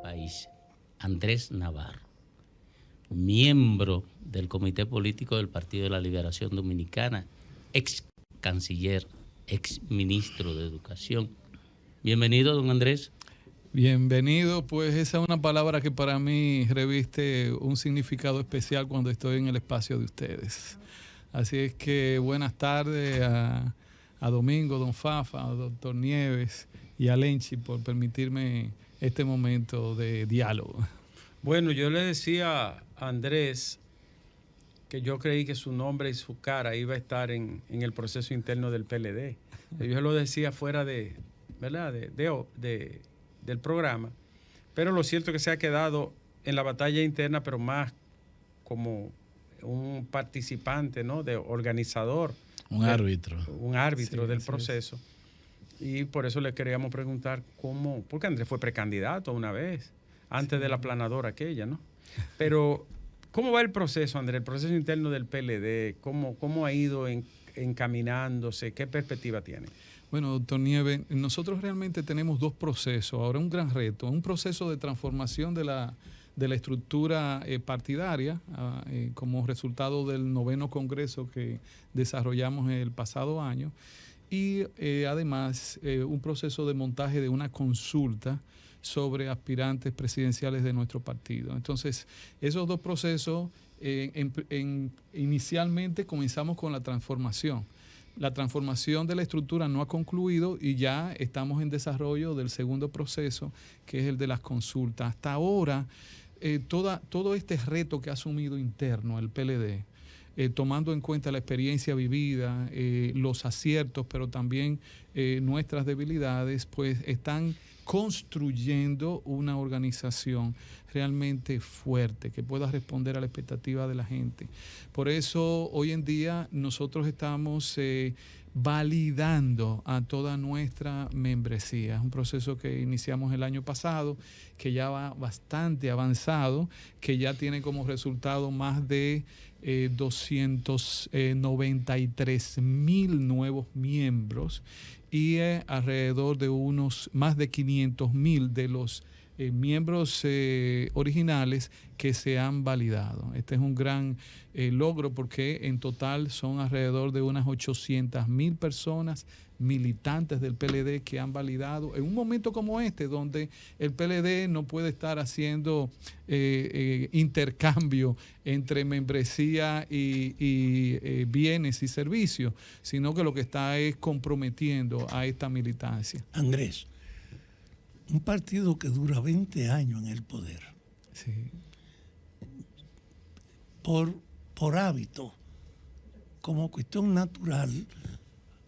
País, Andrés Navarro, miembro del Comité Político del Partido de la Liberación Dominicana, ex canciller, ex ministro de Educación. Bienvenido, don Andrés. Bienvenido, pues esa es una palabra que para mí reviste un significado especial cuando estoy en el espacio de ustedes. Así es que buenas tardes a Domingo, don Fafa, a doctor Nieves y a Lenchi por permitirme este momento de diálogo. Bueno, yo le decía a Andrés que yo creí que su nombre y su cara iba a estar en el proceso interno del PLD. Yo lo decía fuera de, ¿verdad? Del programa, pero lo cierto es que se ha quedado en la batalla interna, pero más como un participante, ¿no? De organizador. Un árbitro. Un árbitro sí, del proceso. Y por eso le queríamos preguntar cómo, porque Andrés fue precandidato una vez, antes de la aplanadora aquella, ¿no? Pero, ¿cómo va el proceso, Andrés? El proceso interno del PLD, ¿cómo ha ido encaminándose? ¿Qué perspectiva tiene? Bueno, doctor Nieves, nosotros realmente tenemos dos procesos. Ahora un gran reto, un proceso de transformación de la estructura partidaria como resultado del 9º Congreso que desarrollamos el pasado año y además un proceso de montaje de una consulta sobre aspirantes presidenciales de nuestro partido. Entonces, esos dos procesos, inicialmente comenzamos con la transformación. La transformación de la estructura no ha concluido y ya estamos en desarrollo del segundo proceso, que es el de las consultas. Hasta ahora, todo este reto que ha asumido interno el PLD, tomando en cuenta la experiencia vivida, los aciertos, pero también nuestras debilidades, pues están construyendo una organización realmente fuerte que pueda responder a la expectativa de la gente. Por eso hoy en día nosotros estamos validando a toda nuestra membresía. Es un proceso que iniciamos el año pasado, que ya va bastante avanzado, que ya tiene como resultado más de 293,000 nuevos miembros y alrededor de unos más de 500,000 de los miembros originales que se han validado. Este es un gran logro porque en total son alrededor de unas 800,000 personas militantes del PLD que han validado en un momento como este, donde el PLD no puede estar haciendo intercambio entre membresía y bienes y servicios, sino que lo que está es comprometiendo a esta militancia. Andrés, un partido que dura 20 años en el poder, sí, por hábito, como cuestión natural,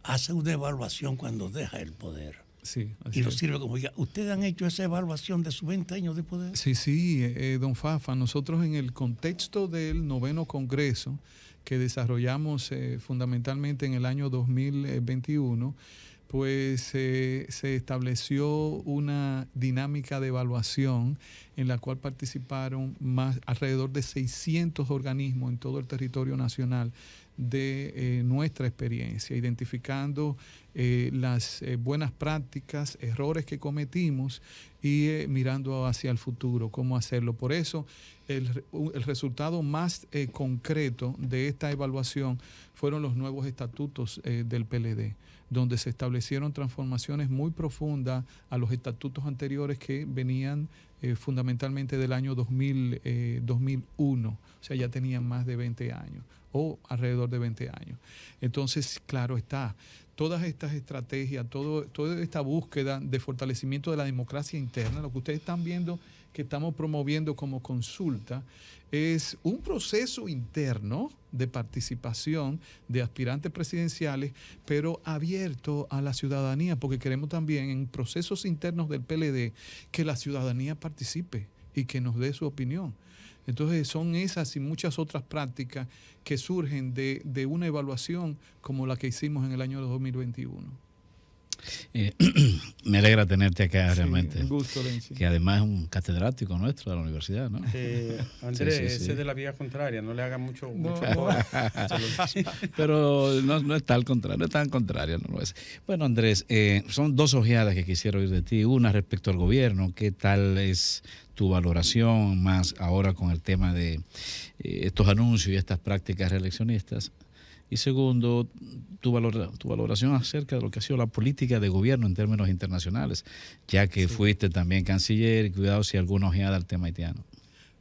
hace una evaluación cuando deja el poder. Sí, y lo sirve como diga. ¿Ustedes han hecho esa evaluación de sus 20 años de poder? Sí, don Fafa, nosotros en el contexto del 9º Congreso que desarrollamos fundamentalmente en el año 2021, pues se estableció una dinámica de evaluación en la cual participaron alrededor de 600 organismos en todo el territorio nacional de nuestra experiencia, identificando las buenas prácticas, errores que cometimos y mirando hacia el futuro, cómo hacerlo. Por eso el resultado más concreto de esta evaluación fueron los nuevos estatutos del PLD, donde se establecieron transformaciones muy profundas a los estatutos anteriores que venían fundamentalmente del año 2001, o sea, ya tenían más de 20 años o alrededor de 20 años. Entonces, claro está, todas estas estrategias, toda esta búsqueda de fortalecimiento de la democracia interna, lo que ustedes están viendo que estamos promoviendo como consulta, es un proceso interno de participación de aspirantes presidenciales, pero abierto a la ciudadanía, porque queremos también en procesos internos del PLD que la ciudadanía participe y que nos dé su opinión. Entonces son esas y muchas otras prácticas que surgen de una evaluación como la que hicimos en el año 2021. Me alegra tenerte acá realmente. Un gusto, Lenchi. Que además es un catedrático nuestro de la universidad, ¿no? Andrés, Sí. ese es de la vía contraria, no le haga mucho No. Pero no es tal contrario, no es tan contrario, no lo es. Bueno, Andrés, son dos ojeadas que quisiera oír de ti. Una respecto al gobierno, ¿qué tal es tu valoración más ahora con el tema de estos anuncios y estas prácticas reeleccionistas? Y segundo, tu valoración acerca de lo que ha sido la política de gobierno en términos internacionales, ya que fuiste también canciller, y cuidado si alguna ojeada al tema haitiano.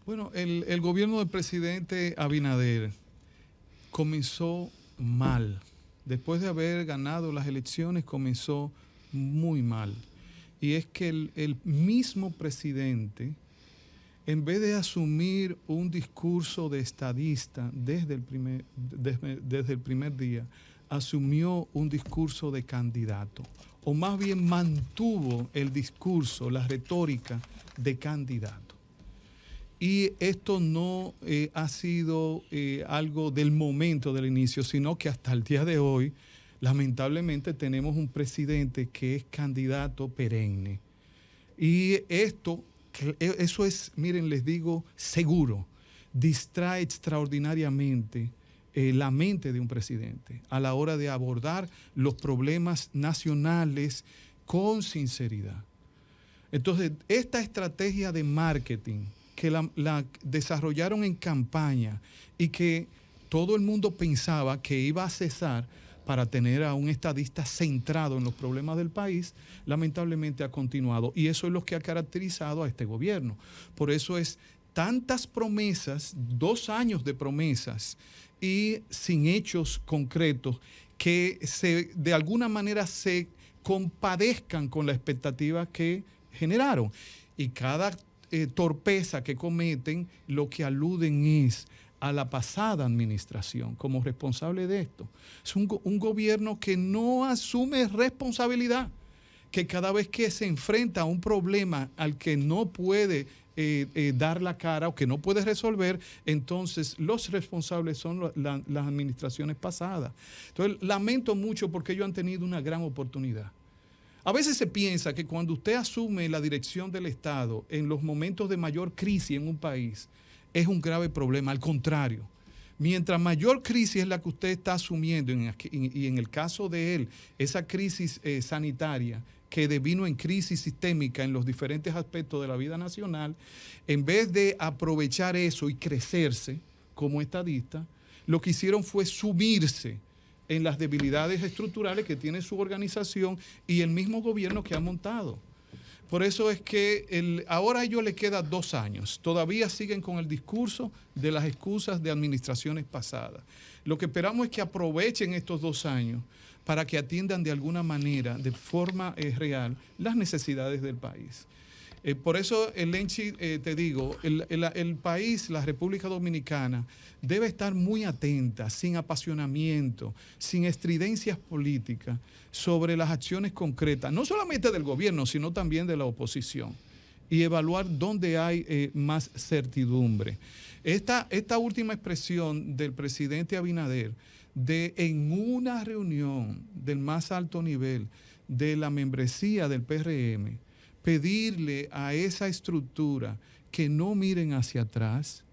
Bueno, el gobierno del presidente Abinader comenzó mal. Después de haber ganado las elecciones, comenzó muy mal. Y es que el mismo presidente, en vez de asumir un discurso de estadista desde el primer día, asumió un discurso de candidato, o más bien mantuvo el discurso, la retórica de candidato. Y esto no ha sido algo del momento del inicio, sino que hasta el día de hoy, lamentablemente, tenemos un presidente que es candidato perenne. Y eso es, miren, les digo, seguro, distrae extraordinariamente la mente de un presidente a la hora de abordar los problemas nacionales con sinceridad. Entonces, esta estrategia de marketing que la desarrollaron en campaña y que todo el mundo pensaba que iba a cesar para tener a un estadista centrado en los problemas del país, lamentablemente ha continuado. Y eso es lo que ha caracterizado a este gobierno. Por eso es tantas promesas, 2 años de promesas y sin hechos concretos que de alguna manera se compadezcan con la expectativa que generaron. Y cada torpeza que cometen, lo que aluden es a la pasada administración como responsable de esto. Es un gobierno que no asume responsabilidad, que cada vez que se enfrenta a un problema al que no puede dar la cara o que no puede resolver, entonces los responsables son las administraciones pasadas. Entonces, lamento mucho porque ellos han tenido una gran oportunidad. A veces se piensa que cuando usted asume la dirección del Estado en los momentos de mayor crisis en un país, es un grave problema. Al contrario, mientras mayor crisis es la que usted está asumiendo, y en el caso de él, esa crisis sanitaria que devino en crisis sistémica en los diferentes aspectos de la vida nacional, en vez de aprovechar eso y crecerse como estadista, lo que hicieron fue sumirse en las debilidades estructurales que tiene su organización y el mismo gobierno que ha montado. Por eso es que ahora a ellos les queda 2 años. Todavía siguen con el discurso de las excusas de administraciones pasadas. Lo que esperamos es que aprovechen estos 2 años para que atiendan de alguna manera, de forma real, las necesidades del país. Por eso, Lenchi, te digo, el país, la República Dominicana, debe estar muy atenta, sin apasionamiento, sin estridencias políticas, sobre las acciones concretas, no solamente del gobierno, sino también de la oposición, y evaluar dónde hay más certidumbre. Esta última expresión del presidente Abinader, en una reunión del más alto nivel de la membresía del PRM, pedirle a esa estructura que no miren hacia atrás,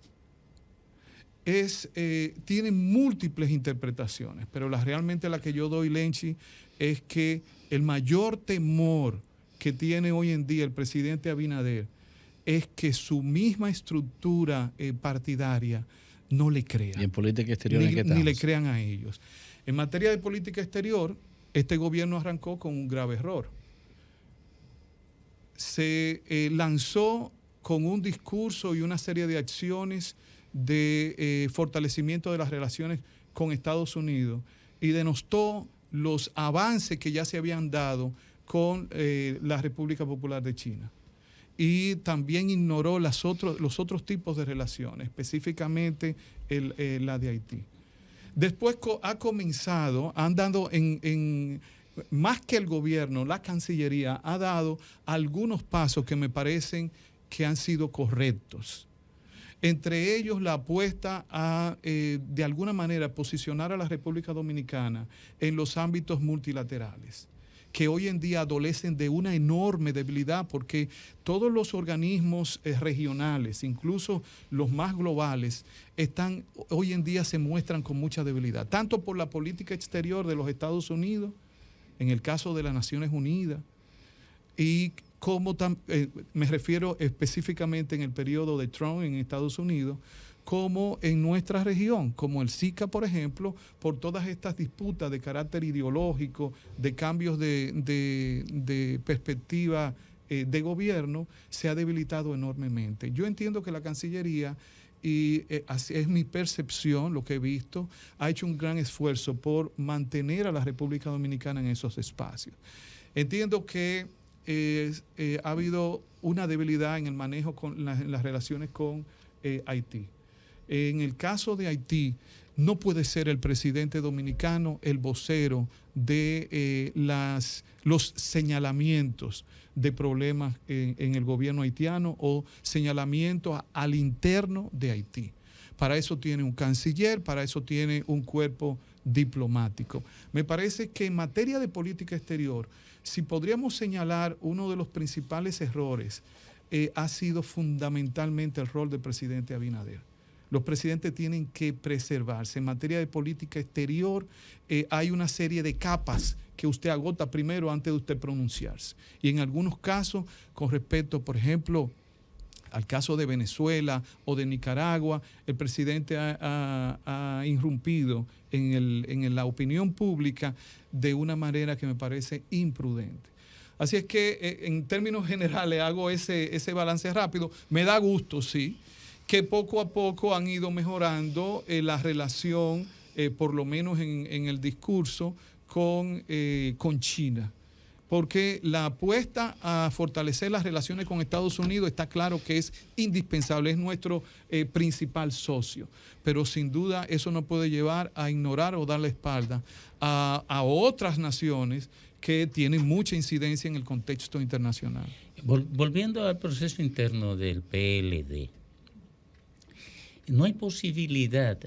tiene múltiples interpretaciones, pero realmente la que yo doy, Lenchi, es que el mayor temor que tiene hoy en día el presidente Abinader es que su misma estructura partidaria no le crea. ¿Y en política exterior ni le crean a ellos. En materia de política exterior, este gobierno arrancó con un grave error. Se lanzó con un discurso y una serie de acciones de fortalecimiento de las relaciones con Estados Unidos y denostó los avances que ya se habían dado con la República Popular de China. Y también ignoró los otros tipos de relaciones, específicamente la de Haití. Después han dado más que el gobierno, la Cancillería ha dado algunos pasos que me parecen que han sido correctos. Entre ellos la apuesta a, de alguna manera, posicionar a la República Dominicana en los ámbitos multilaterales, que hoy en día adolecen de una enorme debilidad, porque todos los organismos regionales, incluso los más globales, hoy en día se muestran con mucha debilidad, tanto por la política exterior de los Estados Unidos, en el caso de las Naciones Unidas, y como me refiero específicamente en el periodo de Trump en Estados Unidos, como en nuestra región, como el SICA, por ejemplo, por todas estas disputas de carácter ideológico, de cambios de perspectiva de gobierno, se ha debilitado enormemente. Yo entiendo que la Cancillería, y así es mi percepción, lo que he visto, ha hecho un gran esfuerzo por mantener a la República Dominicana en esos espacios. Entiendo que ha habido una debilidad en el manejo en las relaciones con Haití. En el caso de Haití, no puede ser el presidente dominicano el vocero de los señalamientos de problemas en el gobierno haitiano o señalamientos al interno de Haití. Para eso tiene un canciller, para eso tiene un cuerpo diplomático. Me parece que en materia de política exterior, si podríamos señalar uno de los principales errores, ha sido fundamentalmente el rol del presidente Abinader. Los presidentes tienen que preservarse. En materia de política exterior hay una serie de capas que usted agota primero antes de usted pronunciarse. Y en algunos casos, con respecto, por ejemplo, al caso de Venezuela o de Nicaragua, el presidente ha irrumpido en la opinión pública de una manera que me parece imprudente. Así es que en términos generales hago ese balance rápido. Me da gusto, sí, que poco a poco han ido mejorando la relación, por lo menos en el discurso, con China. Porque la apuesta a fortalecer las relaciones con Estados Unidos está claro que es indispensable, es nuestro principal socio. Pero sin duda eso no puede llevar a ignorar o dar la espalda a otras naciones que tienen mucha incidencia en el contexto internacional. Volviendo al proceso interno del PLD, no hay posibilidad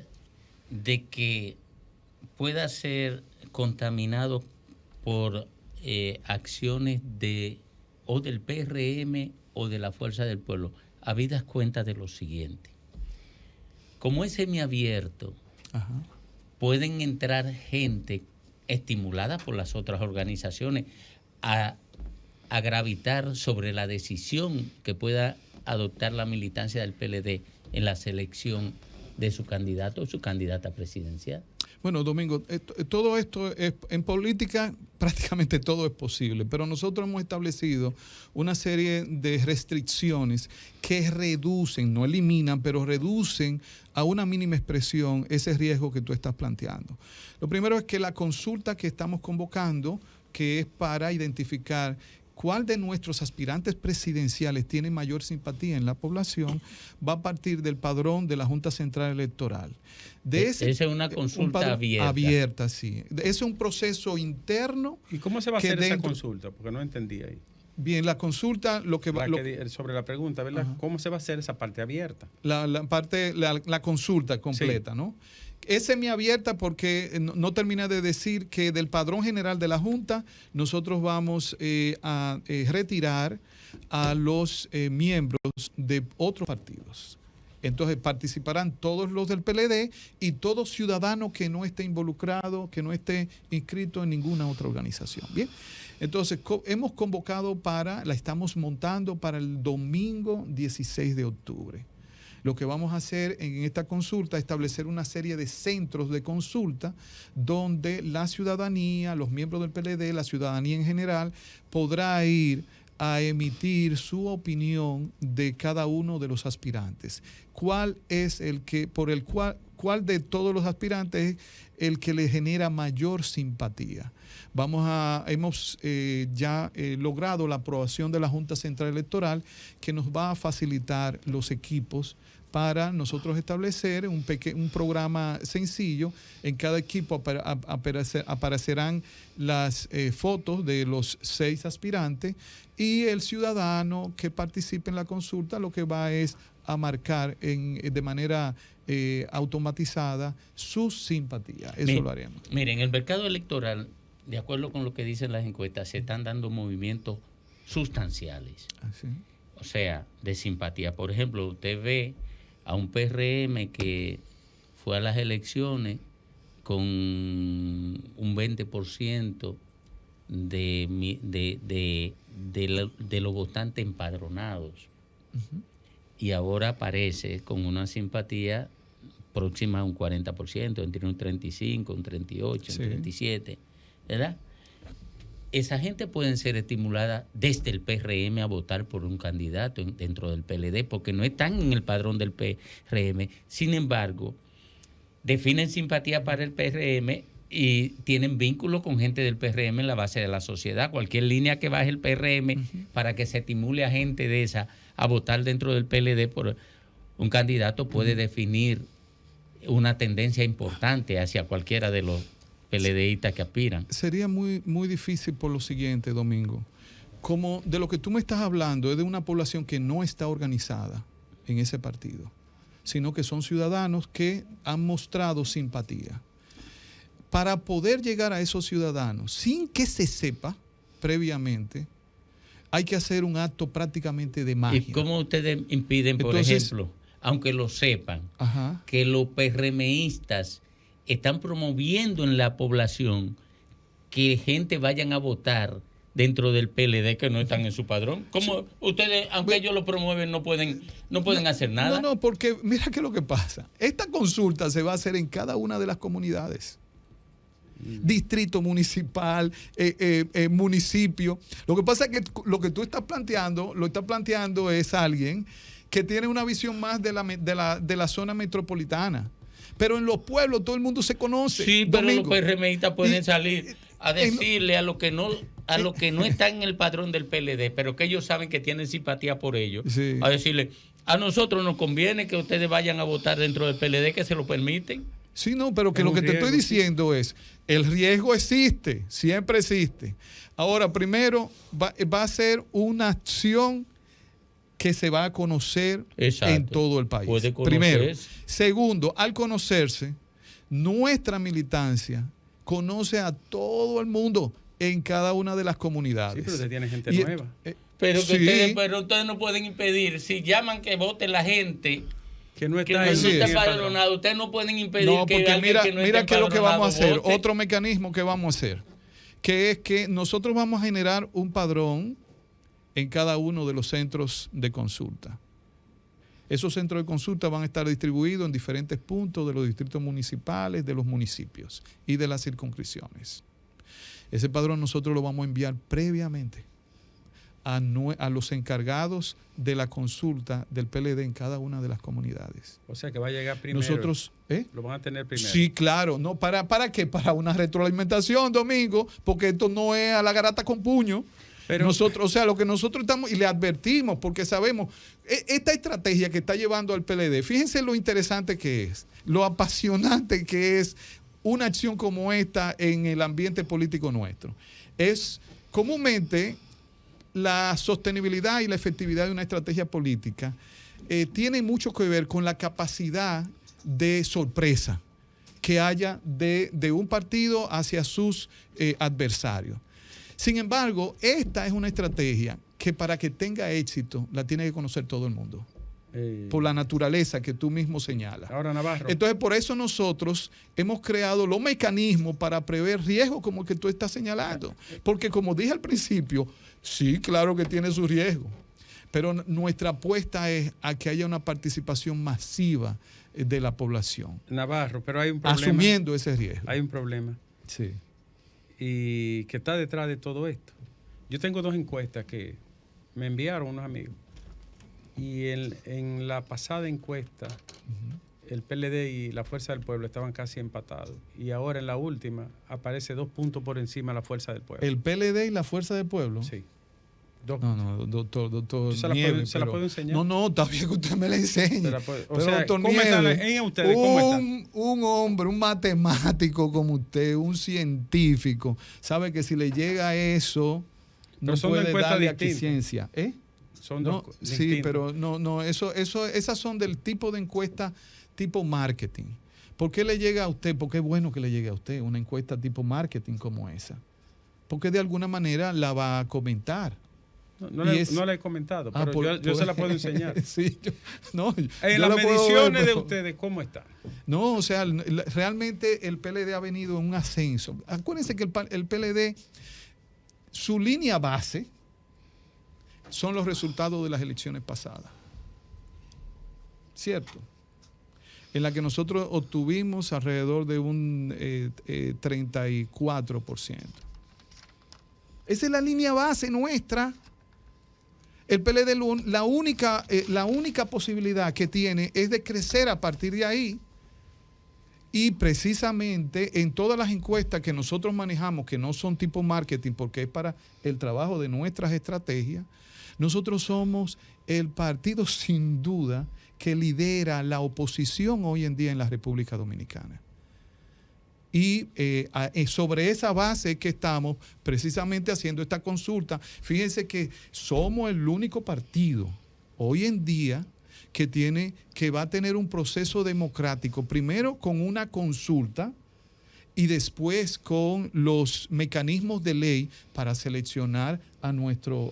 de que pueda ser contaminado por acciones o del PRM o de la Fuerza del Pueblo, habidas cuenta de lo siguiente. Como es semiabierto, pueden entrar gente estimulada por las otras organizaciones a gravitar sobre la decisión que pueda adoptar la militancia del PLD en la selección de su candidato o su candidata presidencial. Bueno, Domingo, todo esto en política prácticamente todo es posible, pero nosotros hemos establecido una serie de restricciones que reducen, no eliminan, pero reducen a una mínima expresión ese riesgo que tú estás planteando. Lo primero es que la consulta que estamos convocando, que es para identificar cuál de nuestros aspirantes presidenciales tiene mayor simpatía en la población, va a partir del padrón de la Junta Central Electoral. Esa es una consulta abierta. Abierta, sí. Es un proceso interno. ¿Y cómo se va a hacer esa consulta? Porque no entendí ahí. Bien, la consulta, sobre la pregunta, ¿verdad? ¿Cómo se va a hacer esa parte abierta? La consulta completa, sí. ¿No? Es semiabierta porque no termina de decir que del padrón general de la Junta nosotros vamos a retirar a los miembros de otros partidos. Entonces participarán todos los del PLD y todo ciudadano que no esté involucrado, que no esté inscrito en ninguna otra organización. Bien, entonces hemos convocado la estamos montando para el domingo 16 de octubre. Lo que vamos a hacer en esta consulta es establecer una serie de centros de consulta donde la ciudadanía, los miembros del PLD, la ciudadanía en general, podrá ir a emitir su opinión de cada uno de los aspirantes. ¿Cuál es cuál de todos los aspirantes es el que le genera mayor simpatía? Hemos ya logrado la aprobación de la Junta Central Electoral, que nos va a facilitar los equipos para nosotros establecer un programa sencillo. En cada equipo aparecerán las fotos de los 6 aspirantes y el ciudadano que participe en la consulta lo que va es a marcar de manera automatizada su simpatía. Eso lo haremos. Miren, el mercado electoral de acuerdo con lo que dicen las encuestas, se están dando movimientos sustanciales. Así. O sea, de simpatía. Por ejemplo, usted ve a un PRM que fue a las elecciones con un 20% de los votantes empadronados. Ujú. Y ahora aparece con una simpatía próxima a un 40%, entre un 35, un 38, Sí. un 37, ¿verdad? Esa gente puede ser estimulada desde el PRM a votar por un candidato dentro del PLD, porque no están en el padrón del PRM. Sin embargo, definen simpatía para el PRM y tienen vínculo con gente del PRM en la base de la sociedad. Cualquier línea que baje el PRM para que se estimule a gente de esa a votar dentro del PLD por un candidato puede definir una tendencia importante hacia cualquiera de los PLDistas que aspiran. Sería muy, muy difícil por lo siguiente, Domingo. Como de lo que tú me estás hablando es de una población que no está organizada en ese partido, sino que son ciudadanos que han mostrado simpatía. Para poder llegar a esos ciudadanos, sin que se sepa previamente, hay que hacer un acto prácticamente de magia. ¿Y cómo ustedes impiden, por ejemplo, aunque lo sepan, ajá, que los PRMistas están promoviendo en la población que gente vayan a votar dentro del PLD que no están en su padrón? ¿Cómo sí. Ustedes, aunque ellos lo promueven, no pueden hacer nada? No, porque mira qué es lo que pasa. Esta consulta se va a hacer en cada una de las comunidades. Distrito municipal, municipio. Lo que pasa es que lo que tú estás planteando es alguien que tiene una visión más de la zona metropolitana. Pero en los pueblos todo el mundo se conoce. Sí, pero Domingo, los PRMistas pueden salir a decirle a los que no están en el padrón del PLD, pero que ellos saben que tienen simpatía por ellos, sí, a decirle, a nosotros nos conviene que ustedes vayan a votar dentro del PLD, que se lo permiten. Sí, no, pero que lo que te estoy diciendo es, el riesgo existe, siempre existe. Ahora, primero, va a ser una acción que se va a conocer en todo el país. Primero. Segundo, al conocerse, nuestra militancia conoce a todo el mundo en cada una de las comunidades. Sí, pero usted tiene gente nueva. Pero ustedes no pueden impedir, si llaman que vote la gente que no está empadronado, ustedes no pueden impedir que alguien que no mira qué es lo que vamos a hacer, vote. Otro mecanismo que vamos a hacer, que es que nosotros vamos a generar un padrón en cada uno de los centros de consulta. Esos centros de consulta van a estar distribuidos en diferentes puntos de los distritos municipales, de los municipios y de las circunscripciones. Ese padrón nosotros lo vamos a enviar previamente a los encargados de la consulta del PLD en cada una de las comunidades. O sea que va a llegar primero. Nosotros, lo van a tener primero. Sí, claro. No, ¿para qué? Para una retroalimentación, Domingo, porque esto no es a la garata con puño. Pero nosotros, o sea, lo que nosotros estamos, y le advertimos, porque sabemos, esta estrategia que está llevando al PLD, fíjense lo interesante que es, lo apasionante que es una acción como esta en el ambiente político nuestro. Es comúnmente la sostenibilidad y la efectividad de una estrategia política tiene mucho que ver con la capacidad de sorpresa que haya de un partido hacia sus adversarios. Sin embargo, esta es una estrategia que para que tenga éxito la tiene que conocer todo el mundo. Por la naturaleza que tú mismo señalas. Ahora, Navarro. Entonces, por eso nosotros hemos creado los mecanismos para prever riesgos como el que tú estás señalando. Porque como dije al principio, sí, claro que tiene su riesgo. Pero nuestra apuesta es a que haya una participación masiva de la población. Navarro, pero hay un problema. Asumiendo ese riesgo. Hay un problema. Sí. Y que está detrás de todo esto. Yo tengo 2 encuestas que me enviaron unos amigos. Y en la pasada encuesta, el PLD y la Fuerza del Pueblo estaban casi empatados. Y ahora en la última aparece 2 puntos por encima de la Fuerza del Pueblo. ¿El PLD y la Fuerza del Pueblo? Sí. No, doctor ¿Se la puedo enseñar? No, está bien que usted me la enseñe. O sea, doctor Nieves, un hombre, un matemático como usted, un científico, sabe que si le llega a eso, no puede darle aquiescencia. Son sí, pero esas son del tipo de encuesta tipo marketing. ¿Por qué le llega a usted? Porque es bueno que le llegue a usted una encuesta tipo marketing como esa. porque de alguna manera la va a comentar. No la he comentado, pero yo se la puedo enseñar. Sí, en las mediciones de ustedes, ¿cómo está? No, o sea, realmente el PLD ha venido en un ascenso. Acuérdense que el PLD, su línea base son los resultados de las elecciones pasadas. ¿Cierto? En la que nosotros obtuvimos alrededor de un 34%. Esa es la línea base nuestra. El PLD, la única posibilidad que tiene es de crecer a partir de ahí. Y precisamente en todas las encuestas que nosotros manejamos, que no son tipo marketing, porque es para el trabajo de nuestras estrategias, nosotros somos el partido sin duda que lidera la oposición hoy en día en la República Dominicana. Y sobre esa base es que estamos precisamente haciendo esta consulta. Fíjense que somos el único partido hoy en día que va a tener un proceso democrático, primero con una consulta y después con los mecanismos de ley para seleccionar a nuestro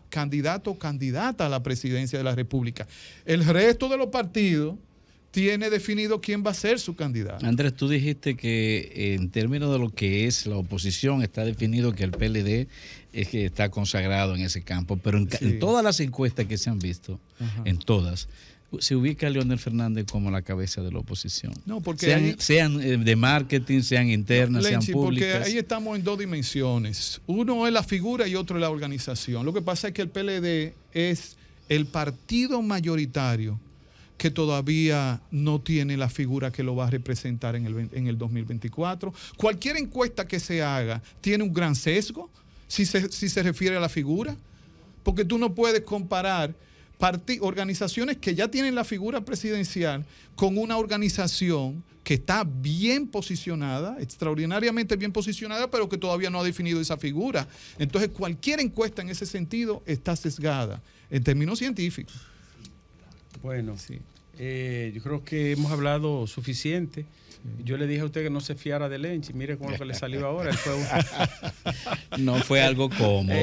candidato o candidata a la presidencia de la República. El resto de los partidos tiene definido quién va a ser su candidato. Andrés, tú dijiste que en términos de lo que es la oposición está definido que el PLD es que está consagrado en ese campo, pero en todas las encuestas que se han visto, en todas, se ubica a Leonel Fernández como la cabeza de la oposición. No, porque sean de marketing, sean internas, Lenchi, sean públicas. Porque ahí estamos en dos dimensiones. Uno es la figura y otro es la organización. Lo que pasa es que el PLD es el partido mayoritario que todavía no tiene la figura que lo va a representar en el 2024. Cualquier encuesta que se haga tiene un gran sesgo si se refiere a la figura, porque tú no puedes comparar organizaciones que ya tienen la figura presidencial con una organización que está bien posicionada, extraordinariamente bien posicionada, pero que todavía no ha definido esa figura. Entonces, cualquier encuesta en ese sentido está sesgada en términos científicos. Bueno, sí. Yo creo que hemos hablado suficiente. Sí. Yo le dije a usted que no se fiara de Lenchi. Mire cómo que le salió ahora. No fue algo cómodo.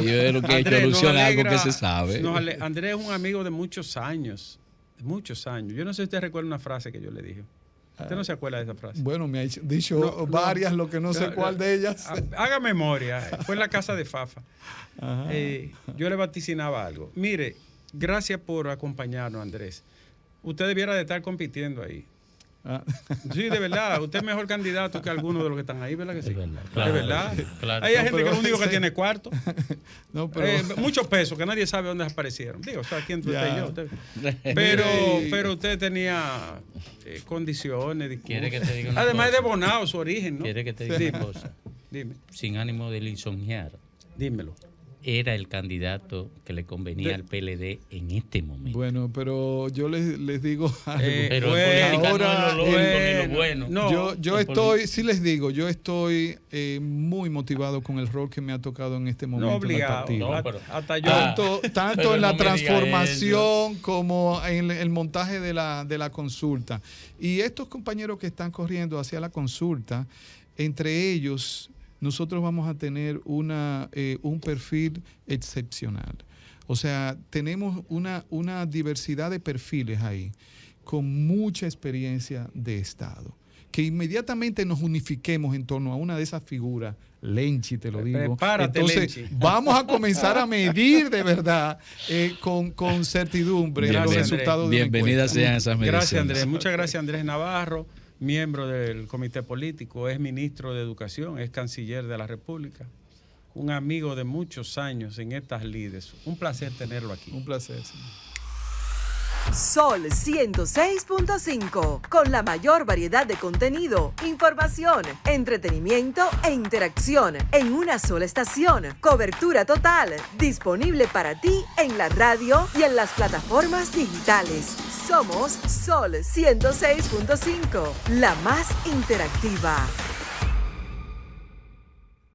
Yo lo que he hecho alusión a algo que se sabe. Andrés es un amigo de muchos años. Muchos años. Yo no sé si usted recuerda una frase que yo le dije. ¿Usted no se acuerda de esa frase? Bueno, me ha dicho varias, lo que no sé cuál de ellas. Haga memoria. Fue en la casa de Fafa. Yo le vaticinaba algo. Mire, gracias por acompañarnos, Andrés. Usted debiera de estar compitiendo ahí. Sí, de verdad. Usted es mejor candidato que algunos de los que están ahí, ¿verdad que sí? Claro, de verdad. Claro. Hay gente que es lo único que tiene cuarto. No, pero... muchos pesos que nadie sabe dónde aparecieron. Digo, o sea, aquí entre usted y yo. Pero usted tenía condiciones. ¿Quiere que te diga una Además cosa? Es de Bonao su origen, ¿no? ¿Quiere que te diga una cosa? Dime. Sin ánimo de lisonjear. Dímelo. Era el candidato que le convenía al PLD en este momento. Bueno, pero yo les digo algo. Pero ahora, no es lo bueno. No, yo estoy, sí les digo, yo estoy muy motivado con el rol que me ha tocado en este momento. No obligado, en el partido. no, pero hasta yo. Tanto en la transformación como en el montaje de la consulta. Y estos compañeros que están corriendo hacia la consulta, entre ellos... nosotros vamos a tener un perfil excepcional. O sea, tenemos una diversidad de perfiles ahí, con mucha experiencia de Estado. Que inmediatamente nos unifiquemos en torno a una de esas figuras, Lenchi, te lo digo. Prepárate, entonces, Lenchi. vamos a comenzar a medir de verdad con certidumbre los resultados de una encuesta. Bienvenidas sean esas mediciones. Gracias, Andrés. Muchas gracias, Andrés Navarro, miembro del Comité Político, es ministro de Educación, es canciller de la República, un amigo de muchos años en estas lides. Un placer tenerlo aquí. Un placer, sí. Sol 106.5, con la mayor variedad de contenido, información, entretenimiento e interacción en una sola estación. Cobertura total, disponible para ti en la radio y en las plataformas digitales. Somos Sol 106.5, la más interactiva.